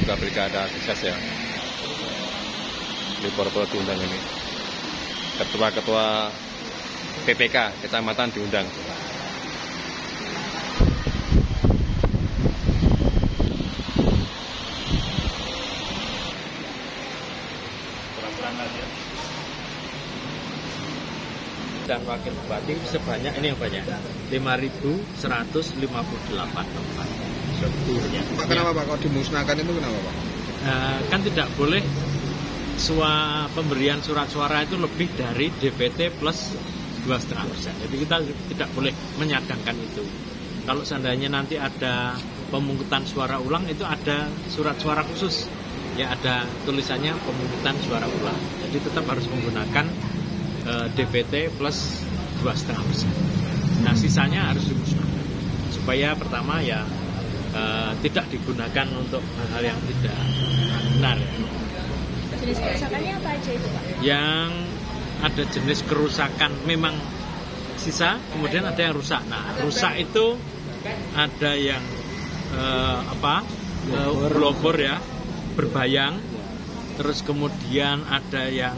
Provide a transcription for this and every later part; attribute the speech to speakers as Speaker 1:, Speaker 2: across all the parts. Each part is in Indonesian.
Speaker 1: juga Pilkada Tegas ya. Di Poro-Poro diundang ini. Ketua-ketua PPK kecamatan diundang.
Speaker 2: Dan wakil bupati sebanyak ini yang banyak 5.158 tempat.
Speaker 3: Pak, kenapa Pak kalau dimusnahkan itu kenapa Pak?
Speaker 2: Kan tidak boleh pemberian surat suara itu lebih dari DPT plus 2,5%. Jadi kita tidak boleh menyadangkan itu. Kalau seandainya nanti ada pemungutan suara ulang itu ada surat suara khusus. Ya ada tulisannya pemungutan suara ulang. Jadi tetap harus menggunakan DPT plus 2,5%. Nah sisanya harus dimusnahkan supaya pertama ya tidak digunakan untuk hal-hal yang tidak benar.
Speaker 4: Jenis kerusakannya apa aja itu Pak?
Speaker 2: Yang ada jenis kerusakan memang sisa, kemudian ada yang rusak. Nah rusak itu ada yang berlobor ya, berbayang, terus kemudian ada yang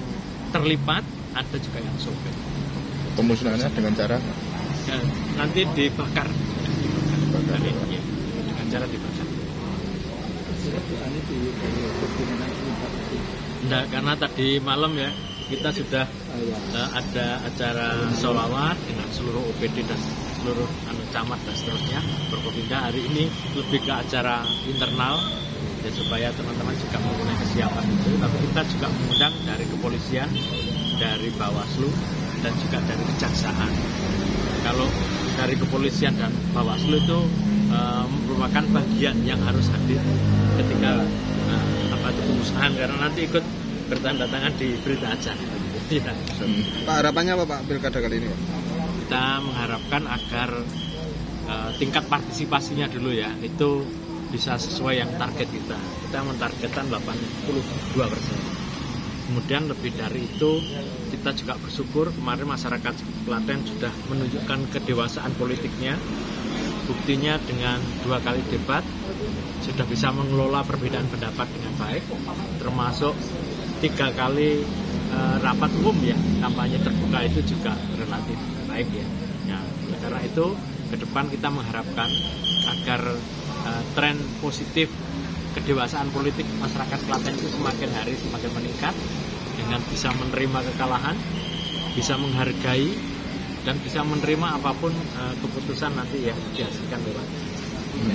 Speaker 2: terlipat, ada juga yang sobek.
Speaker 1: Pemusnahannya dengan cara
Speaker 2: nanti dibakar. Ya, dengan cara dibakar. Nah, karena tadi malam ya kita sudah ada acara sholawat dengan seluruh OPD dan seluruh camat dan seterusnya. Berpindah hari ini lebih ke acara internal ya, supaya teman-teman juga mempunyai kesiapan itu. Tapi kita juga mengundang dari kepolisian, dari Bawaslu dan juga dari Kejaksaan. Kalau dari kepolisian dan Bawaslu itu merupakan bagian yang harus hadir ketika pemusnahan karena nanti ikut bertanda tangan di berita acara. Ya.
Speaker 3: Pak, harapannya apa Pak Pilkada kali ini Pak?
Speaker 2: Kita mengharapkan agar tingkat partisipasinya dulu ya itu bisa sesuai yang target kita. Kita mentargetkan 82%. Kemudian lebih dari itu kita juga bersyukur kemarin masyarakat Klaten sudah menunjukkan kedewasaan politiknya. Buktinya dengan 2 kali debat sudah bisa mengelola perbedaan pendapat dengan baik, termasuk 3 kali rapat umum ya, kampanye terbuka itu juga relatif baik ya. Ya, karena itu ke depan kita mengharapkan agar tren positif kedewasaan politik masyarakat Klaten itu semakin hari semakin meningkat dengan bisa menerima kekalahan, bisa menghargai dan bisa menerima apapun keputusan nanti yang dihasilkan lewat.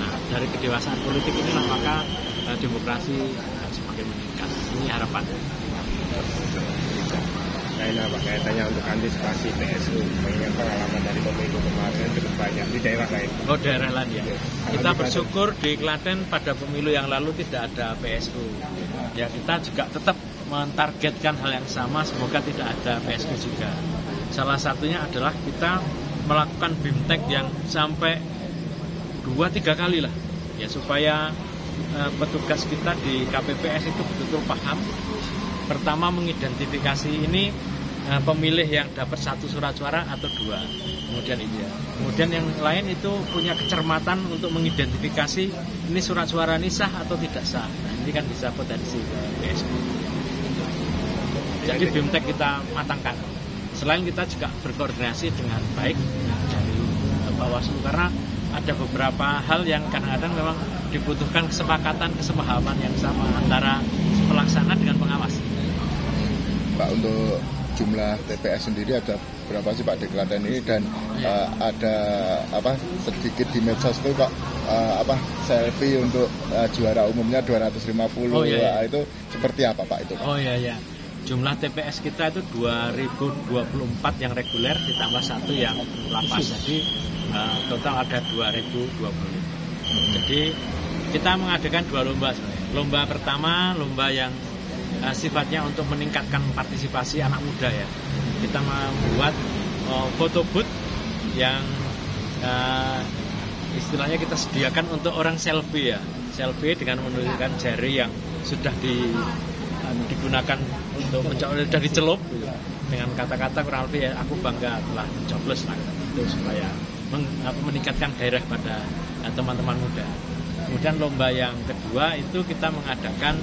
Speaker 2: Nah, dari kedewasaan politik inilah maka demokrasi semakin meningkat. Ini harapannya.
Speaker 1: Lain apa kaitannya untuk antisipasi PSU mengingat pengalaman dari pemilu kemarin cukup banyak di daerah lain.
Speaker 2: Oh, daerah lain ya. Kita bersyukur di Klaten pada pemilu yang lalu tidak ada PSU. Ya, kita juga tetap mentargetkan hal yang sama, semoga tidak ada PSU juga. Salah satunya adalah kita melakukan BIMTEK yang sampai 2-3 kali lah, ya supaya petugas kita di KPPS itu betul-betul paham. Pertama mengidentifikasi ini pemilih yang dapat 1 surat suara atau 2, kemudian itu ya. Kemudian yang lain itu punya kecermatan untuk mengidentifikasi ini surat suara ini sah atau tidak sah. Nah, ini kan bisa potensi PSU. Jadi BIMTEK kita matangkan. Selain kita juga berkoordinasi dengan baik dari Bawaslu karena ada beberapa hal yang kadang-kadang memang dibutuhkan kesepahaman yang sama antara pelaksana dengan pengawas.
Speaker 1: Pak, untuk jumlah TPS sendiri ada berapa sih Pak di Klaten ini dan ada sedikit di medsos itu Pak selfie untuk juara umumnya 250.
Speaker 2: Oh, iya.
Speaker 1: Itu seperti apa Pak itu Pak?
Speaker 2: Oh iya. Jumlah TPS kita itu 2024 yang reguler ditambah 1 yang lapas. Jadi total ada 2025. Jadi kita mengadakan 2 lomba sebenarnya. Lomba pertama, lomba yang sifatnya untuk meningkatkan partisipasi anak muda ya. Kita membuat foto booth yang istilahnya kita sediakan untuk orang selfie ya. Selfie dengan menunjukkan jari yang sudah digunakan untuk dari celup dengan kata-kata kurang lebih ya, aku bangga telah mencoblos lah itu supaya meningkatkan gairah pada teman-teman muda. Kemudian lomba yang kedua itu kita mengadakan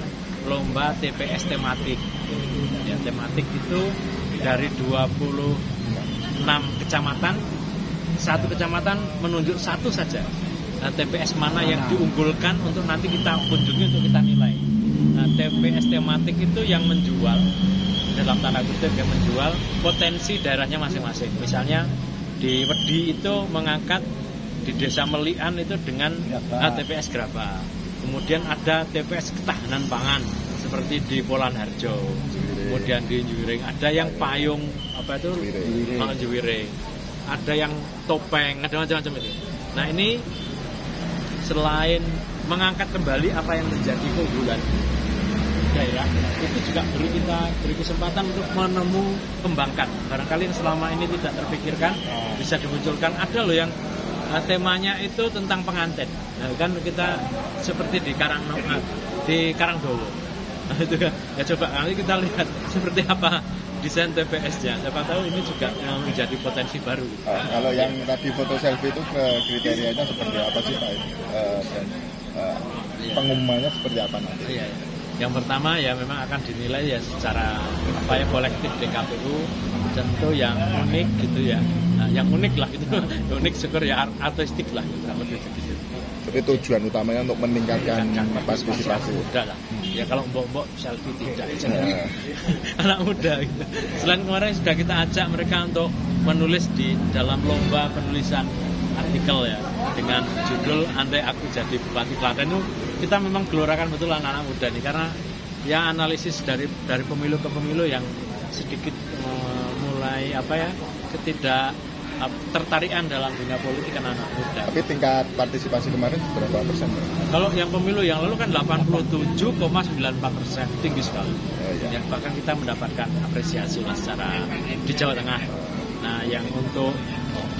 Speaker 2: lomba TPS tematik. Ya, tematik itu dari 26 kecamatan, satu kecamatan menunjuk satu saja TPS mana yang diunggulkan untuk nanti kita kunjungi untuk kita nilai. Nah, TPS tematik itu yang menjual, dalam tanda kutip yang menjual potensi daerahnya masing-masing. Misalnya di Wedi itu mengangkat di Desa Melian itu dengan TPS Gerabah. Kemudian ada TPS ketahanan pangan seperti di Polanharjo. Kemudian di Njuwiring ada yang payung apa itu Njuwiring. Ada yang topeng, ada macam-macam itu. Nah, ini selain mengangkat kembali apa yang menjadi keunggulan daerah, itu juga beri kesempatan untuk kembangkan barangkali yang selama ini tidak terpikirkan, bisa dimunculkan. Ada loh yang temanya itu tentang pengantin. Nah, kan kita seperti di Karangdowo. Nah, itu kan ya, coba nanti kita lihat seperti apa desain TPS-nya. Siapa tahu ini juga menjadi potensi baru.
Speaker 1: Kalau yang tadi foto selfie itu kriterianya seperti apa sih Pak? Dan pengumumannya seperti apa nanti?
Speaker 2: Iya. Yang pertama ya memang akan dinilai ya secara kolektif di KPU, tentu yang unik gitu ya. Nah, yang unik lah itu, unik syukur ya artistik lah gitu.
Speaker 1: Tapi tujuan utamanya untuk meningkatkan partisipasi.
Speaker 2: Muda lah. Ya kalau mbok-mbok selfie tidak anak muda gitu. Selain kemarin sudah kita ajak mereka untuk menulis di dalam lomba penulisan artikel ya dengan judul Andai Aku Jadi Bupati Klaten. Itu kita memang gelorakan betul anak-anak muda nih, karena ya analisis dari pemilu ke pemilu yang sedikit mulai tertarikan dalam dunia politik kan anak muda.
Speaker 1: Tapi tingkat partisipasi kemarin berapa persen?
Speaker 2: Kalau yang pemilu yang lalu kan 87,94%, tinggi sekali.
Speaker 1: Ya.
Speaker 2: Ya, bahkan kita mendapatkan apresiasi lah secara di Jawa Tengah. Nah, yang untuk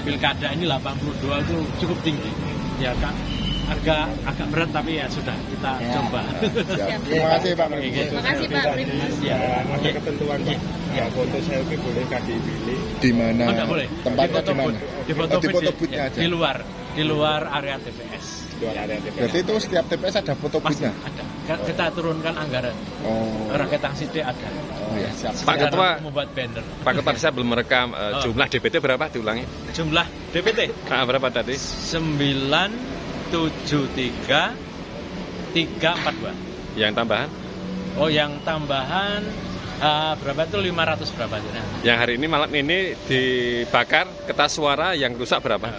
Speaker 2: pilkada ini 82 itu cukup tinggi. Ya kan, agak berat tapi ya sudah kita coba.
Speaker 1: Terima kasih Pak Primus.
Speaker 4: Terima kasih Pak Primus.
Speaker 2: Ya,
Speaker 3: ada ketentuan Pak. Ya, foto selfie boleh dipilih.
Speaker 1: Di mana?
Speaker 2: Enggak boleh.
Speaker 1: Tempatnya di mana?
Speaker 2: Di foto
Speaker 1: booth-nya aja.
Speaker 2: Di luar area TPS.
Speaker 1: Berarti itu setiap TPS ada foto booth-nya?
Speaker 2: Ada. Kita turunkan anggaran. Raketang sidik ada.
Speaker 1: Oh ya, siap.
Speaker 5: Pak Ketua,
Speaker 2: membuat banner.
Speaker 5: Pak Ketua, saya belum merekam jumlah DPT berapa, diulangi?
Speaker 2: Jumlah DPT
Speaker 5: Berapa tadi?
Speaker 2: 973 342.
Speaker 5: Yang tambahan?
Speaker 2: Oh, yang tambahan berapa itu 500 berapa? Nah.
Speaker 5: Yang hari ini malam ini dibakar kertas suara yang rusak berapa?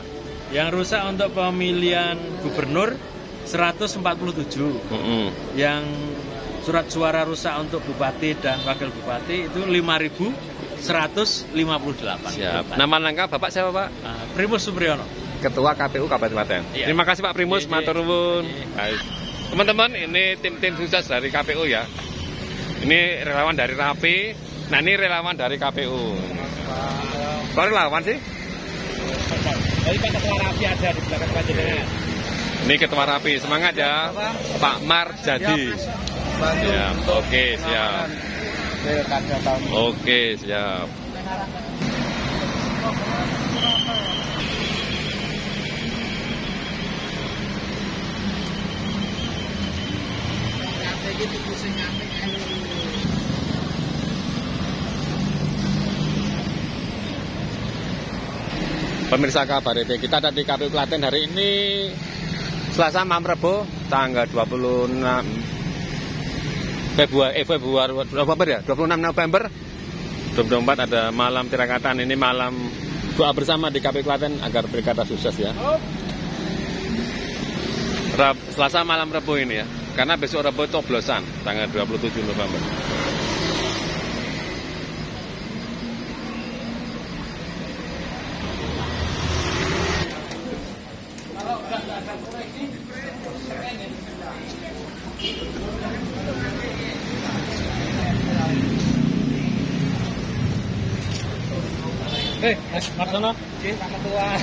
Speaker 2: Yang rusak untuk pemilihan gubernur 147. Yang surat suara rusak untuk bupati dan wakil bupati itu 5.158.
Speaker 5: Siap. Nama lengkap Bapak siapa Pak?
Speaker 2: Primus Supriyono,
Speaker 5: Ketua KPU Kabupaten Klaten.
Speaker 2: Iya.
Speaker 5: Terima kasih Pak Primus, matur nuwun. Baik. Teman-teman, ini tim-tim sukses dari KPU ya. Ini relawan dari RAPI. Nah, ini relawan dari KPU. Kok relawan sih?
Speaker 2: Jadi Pak Ketua RAPI ada di belakang panjenengan.
Speaker 5: Ini Ketua RAPI, semangat ya. Pak Marjadi. Ya, oke, siap. Oke, siap. Pemirsa kabar itu, kita ada di KPU Klaten hari ini Selasa malam Rebo tanggal 26 November ya, 26 November 2024 ada malam tirakatan. Ini malam doa bersama di KPU Klaten agar pilkada sukses ya. Selasa malam Rebo ini ya, karena besok Rebo coblosan tanggal 27 November.
Speaker 2: Mas Martono, Pak Ketua.